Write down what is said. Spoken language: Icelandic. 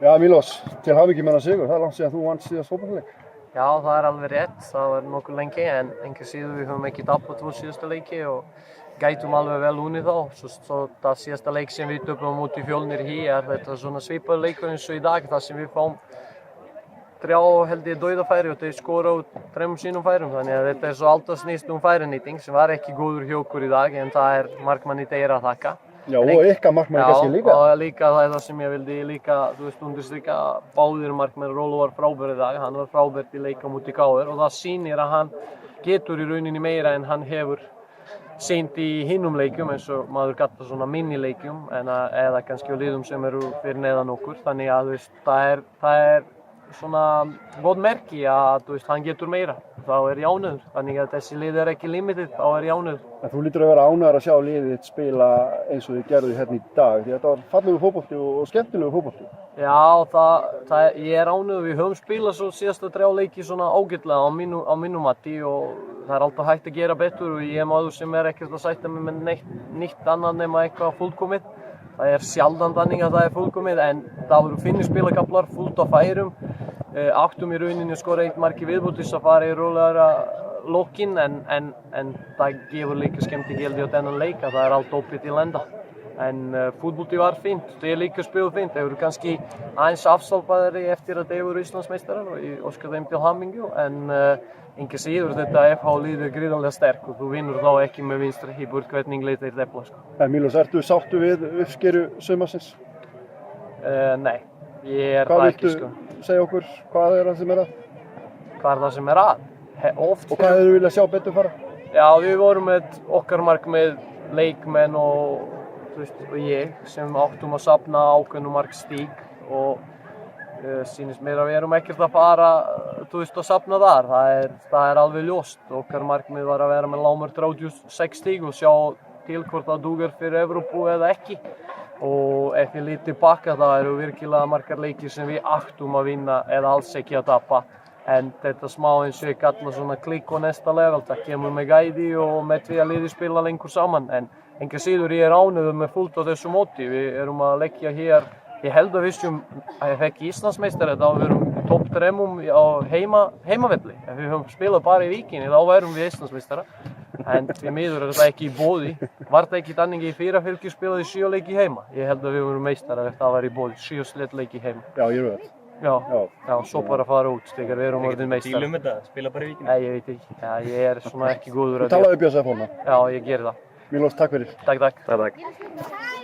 Já, Mílos, til hamingju með þennan sigur. Það langt síðan þú vannst síðast fótboltaleik. Já, það alveg rétt. Það var nokkuð lengi en engu síður við höfum ekki tapað 2 síðustu leiki og gætum alveg vel unnið þá. Svo það síðasta leik sem við töpum á móti Fjölnir hér, þetta svona svipaður leikur eins og í dag, þar sem við fáum 3 held ég dauðafæri og þeir skora út 3 sínum færum. Þannig að þetta svo alltaf snýst færinýting sem var ekki góður hjá okkur í dag en það markmanni þeirra að þakka. Já, og ykkar markmanni kannski líka. Já, og líka það það sem ég vildi líka, undirstrika, báðir markmenn. Rólu var frábær í dag, hann var frábært í leik á móti KR og það sýnir að hann getur í rauninni meira en hann hefur sýnt í hinum leikjum eins og maður kallar svona minileikjum eða kannski á liðum sem eru fyrir neðan okkur. Þannig að það er svona gott merki að hann getur meira. Þá ég ánægður. Þannig að þessi lið ekki limited, þá ég ánægður. En þú lítur að vera ánægður að sjá liðið þitt spila eins og þið gerðu hérna í dag. Því þetta var fallegur fótbolti og skemmtilegur fótbolti. Já, ég ánægður. Við höfum spilað svo síðasta 3 leiki svona ágætlega á mínu mati og það alltaf hægt að gera betur og ég maður sem ekkert að sætta mig með neitt annað nema eitthvað fullkomið. Það sjaldan þannig að það fullkomið en það voru finnir spilakaflar fullt af færum. Áttum í rauninni skora 1 mark í viðbótis að fara í rólegara lokin en það gefur líka skemmtilegildi á þennan leik að það allt opið til enda. En fútbolti var fínt, það líka spilað fínt. Þeir voru kannski aðeins afsalpaðari eftir að þeir voru Íslandsmeistarar og ég óska þeim til hamingju en engu síður þetta FH lið gríðarlega sterk og þú vinnur þá ekki með vinstri í burt hvernig leið þeir tefla. En Mílos, ertu sáttu við uppskeru sumarsins? Nei, ég það ekki Hvað viltu segja okkur, hvað það sem að? Hvað það sem að? Og hvað þú vilja sjá betur fara? Já, við vorum með okkar markmið leikmenn og ég sem áttum að safna ákveðnum markstík og sýnist mér að við erum ekkert að fara að safna þar. Það alveg ljóst. Okkar markmið var að vera með lágmark 36 stík og sjá til hvort það dugar fyrir Evrópu eða ekki. Og ef ég lít tilbaka það eru virkilega margar leikir sem við áttum að vinna eða alls ekki að tapa. En þetta smá eins og ég kalla svona klikk á næsta level, það kemur með gæði og með því að liði spila lengur saman. En engu síður ég ánægður með fullt á þessu móti. Við erum að leggja hér, ég held að við ef ekki Íslandsmeistari þá við erum í topp 3 á heimavelli. Ef við höfum spilað bara í Víkinni þá værum við Íslandsmeistara. En því miður það ekki í boði. Var það ekki þannig í 4 fylki spilaði 7 leiki heima. Ég held að við vorum meistarar ef það var í boði, 7 slett leiki heima. Já, ég veit. Já, svo bara fara út þegar við erum orðin meistarar. Dílum þetta, spila bara í Víkinni? Nei, ég veit ekki. Já, ég svona ekki góður Þú talaði Björns F. Já, ég geri það. Mílos, takk fyrir. Takk.